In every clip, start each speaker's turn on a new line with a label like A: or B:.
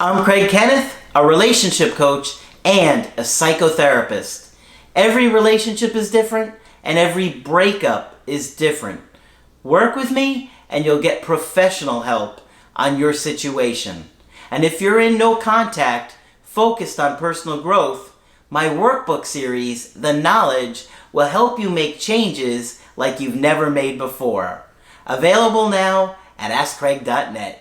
A: I'm Craig Kenneth, a relationship coach and a psychotherapist. Every relationship is different and every breakup is different. Work with me and you'll get professional help on your situation. And if you're in no contact, focused on personal growth, my workbook series, The Knowledge, will help you make changes like you've never made before. Available now at AskCraig.net.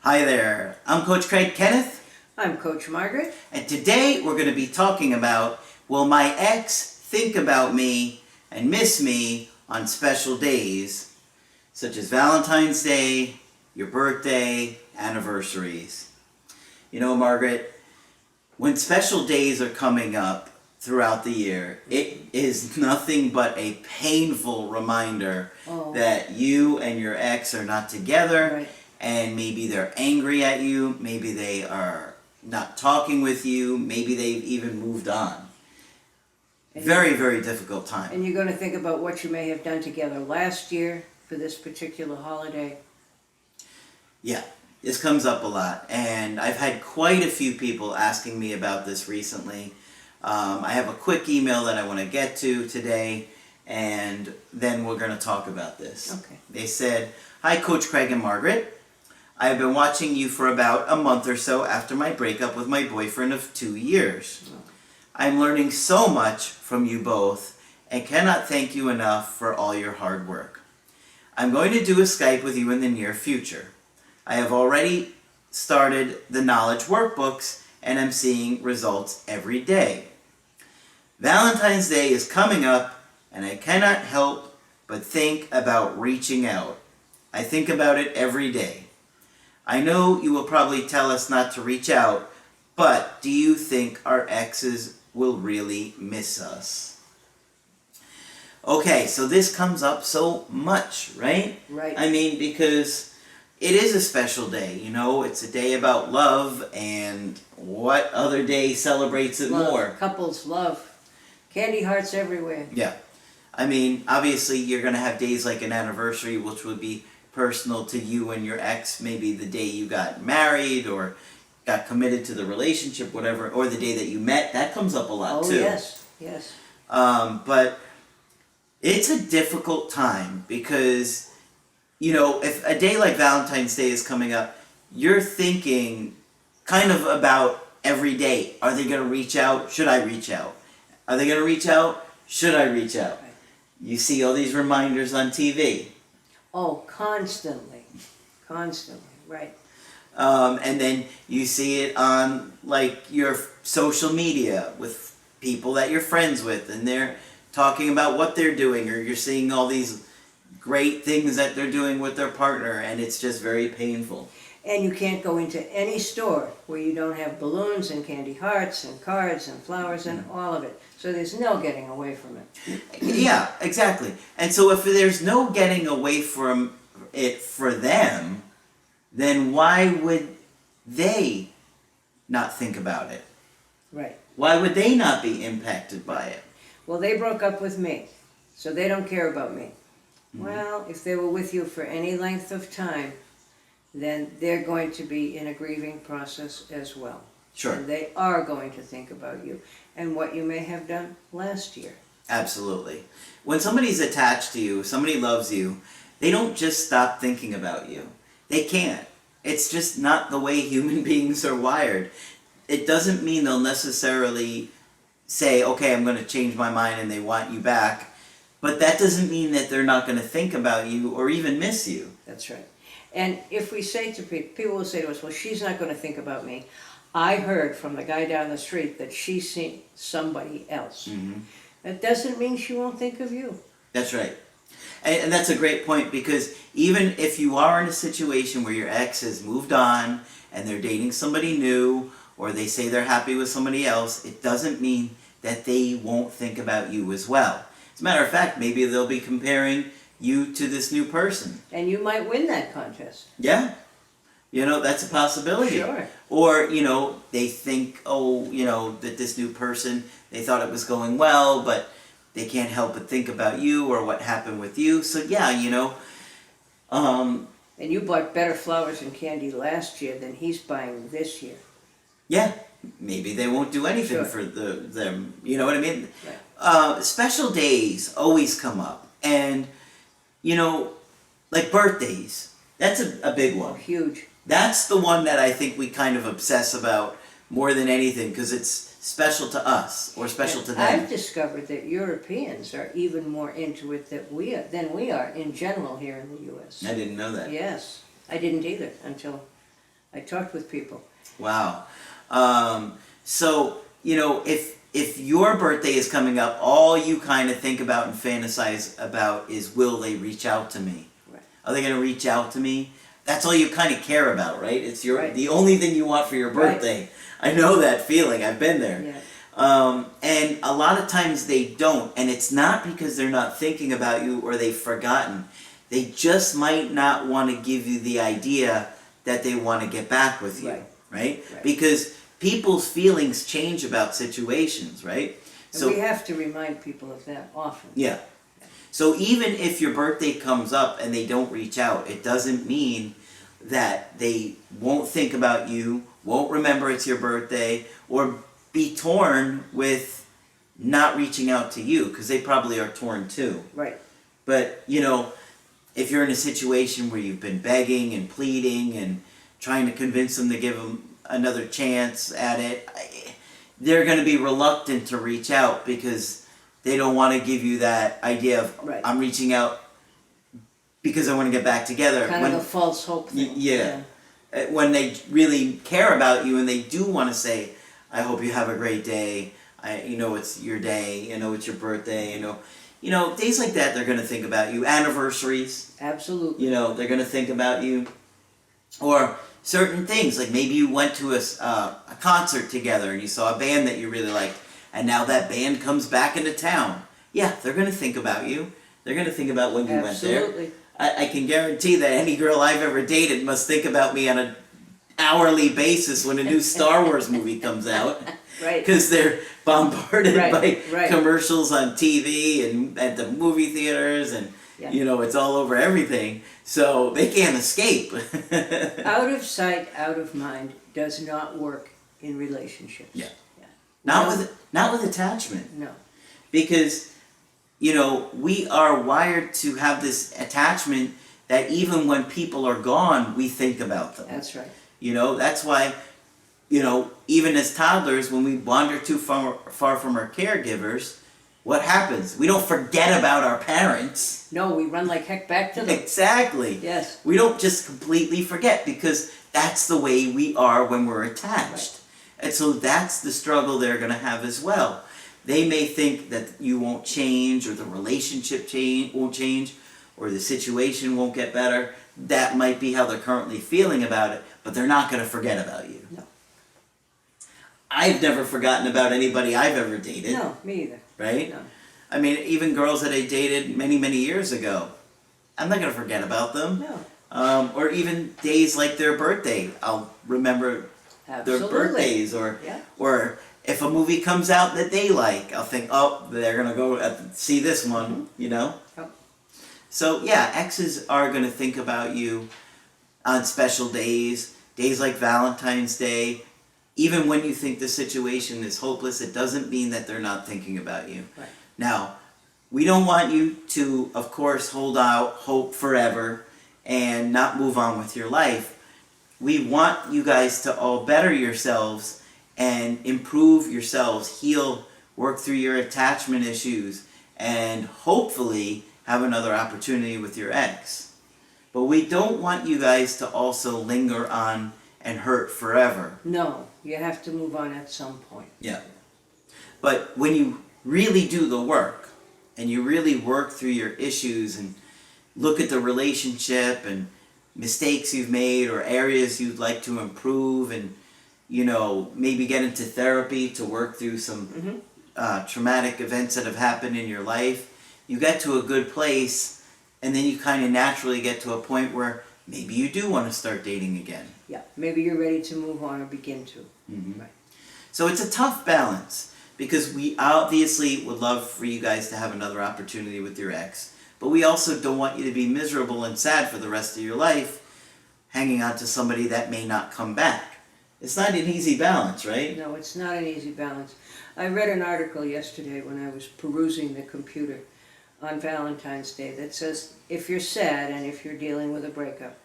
A: Hi there, I'm Coach Craig Kenneth.
B: I'm Coach Margaret.
A: And today we're going to be talking about, will my ex think about me and miss me on special days, such as Valentine's Day, your birthday, anniversaries. You know, Margaret, when special days are coming up throughout the year, it is nothing but a painful reminder that you and your ex are not together.
B: Right.
A: And maybe they're angry at you, maybe they are not talking with you, maybe they've even moved on. Very, very difficult time.
B: And you're going to think about what you may have done together last year for this particular holiday.
A: Yeah, this comes up a lot, and I've had quite a few people asking me about this recently. I have a quick email that I want to get to today, and then we're going to talk about this.
B: Okay.
A: They said, "Hi, Coach Craig and Margaret. I have been watching you for about a month or so after my breakup with my boyfriend of 2 years. I'm learning so much from you both and cannot thank you enough for all your hard work. I'm going to do a Skype with you in the near future. I have already started the knowledge workbooks and I'm seeing results every day. Valentine's Day is coming up and I cannot help but think about reaching out. I think about it every day. I know you will probably tell us not to reach out, but do you think our exes will really miss us?" Okay, so this comes up so much, right?
B: Right.
A: I mean, because it is a special day, you know, it's a day about love, and what other day celebrates it
B: Love,
A: more?
B: couples, love, candy hearts everywhere.
A: Yeah. I mean, obviously you're going to have days like an anniversary, which would be personal to you and your ex, maybe the day you got married or got committed to the relationship, whatever, or the day that you met. That comes up a lot too.
B: Yes.
A: But it's a difficult time because, you know, if a day like Valentine's Day is coming up, you're thinking kind of about every day. Are they going to reach out? Should I reach out? Are they going to reach out? Should I reach out?
B: Right.
A: You see all these reminders on TV.
B: Oh, constantly, right.
A: And then you see it on, like, your social media with people that you're friends with, and they're talking about what they're doing, or you're seeing all these great things that they're doing with their partner, and it's just very painful.
B: And you can't go into any store where you don't have balloons and candy hearts and cards and flowers and all of it. So there's no getting away from it.
A: Yeah, exactly. And so if there's no getting away from it for them, then why would they not think about it?
B: Right.
A: Why would they not be impacted by it?
B: Well, they broke up with me, so they don't care about me. Mm-hmm. Well, if they were with you for any length of time, then they're going to be in a grieving process as well.
A: Sure.
B: And they are going to think about you and what you may have done last year.
A: Absolutely. When somebody's attached to you, somebody loves you, they don't just stop thinking about you. They can't. It's just not the way human beings are wired. It doesn't mean they'll necessarily say, okay, I'm going to change my mind and they want you back. But that doesn't mean that they're not going to think about you or even miss you.
B: That's right. And if we say to people will say to us, well, she's not going to think about me. I heard from the guy down the street that she's seen somebody else. Mm-hmm. That doesn't mean she won't think of you.
A: That's right. And that's a great point, because even if you are in a situation where your ex has moved on and they're dating somebody new, or they say they're happy with somebody else, it doesn't mean that they won't think about you as well. As a matter of fact, maybe they'll be comparing you to this new person.
B: And you might win that contest.
A: Yeah. You know, that's a possibility.
B: Sure.
A: Or, you know, they think, oh, you know, that this new person, they thought it was going well, but they can't help but think about you or what happened with you. So yeah, you know,
B: And you bought better flowers and candy last year than he's buying this year.
A: yeah, maybe they won't do anything
B: Sure.
A: for them. You know what I mean?
B: Right.
A: Special days always come up, and you know, like birthdays. That's a big
B: Oh,
A: one.
B: huge.
A: That's the one that I think we kind of obsess about more than anything because it's special to us or special to them.
B: I've discovered that Europeans are even more into it than we are in general here in the U.S.
A: I didn't know that.
B: Yes, I didn't either until I talked with people.
A: Wow. So, you know, if your birthday is coming up, all you kind of think about and fantasize about is, will they reach out to me?
B: Right.
A: Are they going to reach out to me? That's all you kind of care about, right? It's
B: Right.
A: the only thing you want for your birthday. Right. I know that feeling. I've been there.
B: Yeah.
A: And a lot of times they don't, and it's not because they're not thinking about you or they've forgotten. They just might not want to give you the idea that they want to get back with you, right? Because people's feelings change about situations, right?
B: And we have to remind people of that often.
A: Yeah. So even if your birthday comes up and they don't reach out, it doesn't mean that they won't think about you, won't remember it's your birthday, or be torn with not reaching out to you, because they probably are torn too.
B: Right.
A: But, you know, if you're in a situation where you've been begging and pleading and trying to convince them to give them another chance at it, they're going to be reluctant to reach out because they don't want to give you that idea of, I'm reaching out because I want to get back together.
B: Kind of a false hope thing.
A: Yeah. When they really care about you and they do want to say, I hope you have a great day. You know it's your day. You know it's your birthday. You know, days like that, they're going to think about you. Anniversaries.
B: Absolutely.
A: You know, they're going to think about you. Or certain things, like maybe you went to a concert together and you saw a band that you really liked, and now that band comes back into town. Yeah, they're going to think about you. They're going to think about when you went there.
B: Absolutely.
A: I can guarantee that any girl I've ever dated must think about me on an hourly basis when a new Star Wars movie comes out.
B: Right.
A: Because they're bombarded by
B: Right.
A: commercials on TV and at the movie theaters, and you know, it's all over everything. So they can't escape.
B: Out of sight, out of mind does not work in relationships.
A: Yeah. Not with attachment.
B: No.
A: Because, you know, we are wired to have this attachment that even when people are gone, we think about them.
B: That's right.
A: You know, that's why, you know, even as toddlers, when we wander too far from our caregivers, what happens? We don't forget about our parents.
B: No, we run like heck back to them.
A: Exactly.
B: Yes.
A: We don't just completely forget because that's the way we are when we're attached. And so that's the struggle they're going to have as well. They may think that you won't change, or the relationship won't change, or the situation won't get better. That might be how they're currently feeling about it, but they're not going to forget about you.
B: No.
A: I've never forgotten about anybody I've ever dated.
B: No, me either.
A: Right?
B: No.
A: I mean, even girls that I dated many, many years ago, I'm not going to forget about them.
B: No.
A: Or even days like their birthday, I'll remember
B: Absolutely.
A: their birthdays. Or if a movie comes out that they like, I'll think, oh, they're going to go see this one, you know?
B: Yep.
A: So, yeah, exes are going to think about you on special days, days like Valentine's Day. Even when you think the situation is hopeless, it doesn't mean that they're not thinking about you.
B: Right.
A: Now, we don't want you to, of course, hold out hope forever and not move on with your life. We want you guys to all better yourselves and improve yourselves, heal, work through your attachment issues, and hopefully have another opportunity with your ex. But we don't want you guys to also linger on and hurt forever.
B: No, you have to move on at some point.
A: Yeah. But when you really do the work, and you really work through your issues and look at the relationship and mistakes you've made or areas you'd like to improve, and, you know, maybe get into therapy to work through some traumatic events that have happened in your life, you get to a good place, and then you kind of naturally get to a point where maybe you do want to start dating again.
B: Yeah, maybe you're ready to move on or begin to.
A: Mm-hmm.
B: Right.
A: So it's a tough balance because we obviously would love for you guys to have another opportunity with your ex, but we also don't want you to be miserable and sad for the rest of your life hanging on to somebody that may not come back. It's not an easy balance, right?
B: No, it's not an easy balance. I read an article yesterday when I was perusing the computer on Valentine's Day that says if you're sad and if you're dealing with a breakup,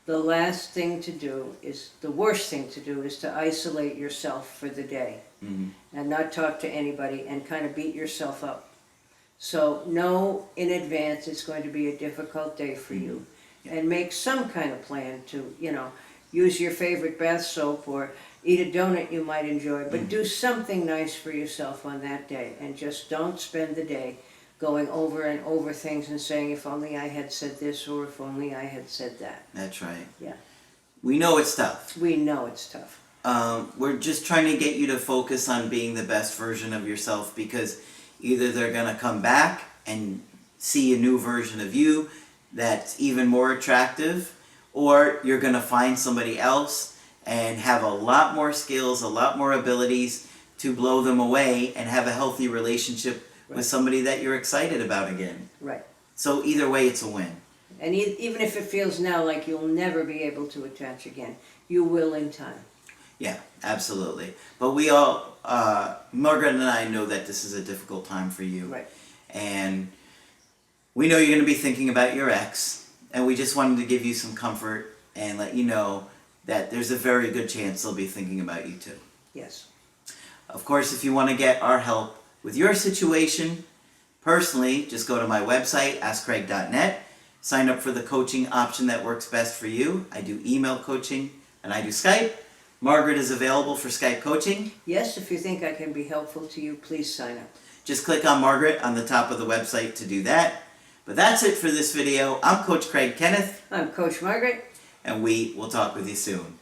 B: the worst thing to do is to isolate yourself for the day and not talk to anybody and kind of beat yourself up. So know in advance it's going to be a difficult day for you, and make some kind of plan to, use your favorite bath soap or eat a donut you might enjoy, but do something nice for yourself on that day, and just don't spend the day going over and over things and saying, if only I had said this or if only I had said that.
A: That's right.
B: Yeah.
A: We know it's tough.
B: We know it's tough.
A: We're just trying to get you to focus on being the best version of yourself, because either they're going to come back and see a new version of you that's even more attractive, or you're going to find somebody else and have a lot more skills, a lot more abilities to blow them away and have a healthy relationship with somebody that you're excited about again.
B: Right.
A: So either way, it's a win.
B: And even if it feels now like you'll never be able to attach again, you will in time.
A: Yeah, absolutely. But we all, Margaret and I know that this is a difficult time for you.
B: Right.
A: And we know you're going to be thinking about your ex, and we just wanted to give you some comfort and let you know that there's a very good chance they'll be thinking about you too.
B: Yes.
A: Of course, if you want to get our help with your situation, personally, just go to my website, askcraig.net, sign up for the coaching option that works best for you. I do email coaching and I do Skype. Margaret is available for Skype coaching.
B: Yes, if you think I can be helpful to you, please sign up.
A: Just click on Margaret on the top of the website to do that. But that's it for this video. I'm Coach Craig Kenneth.
B: I'm Coach Margaret.
A: And we will talk with you soon.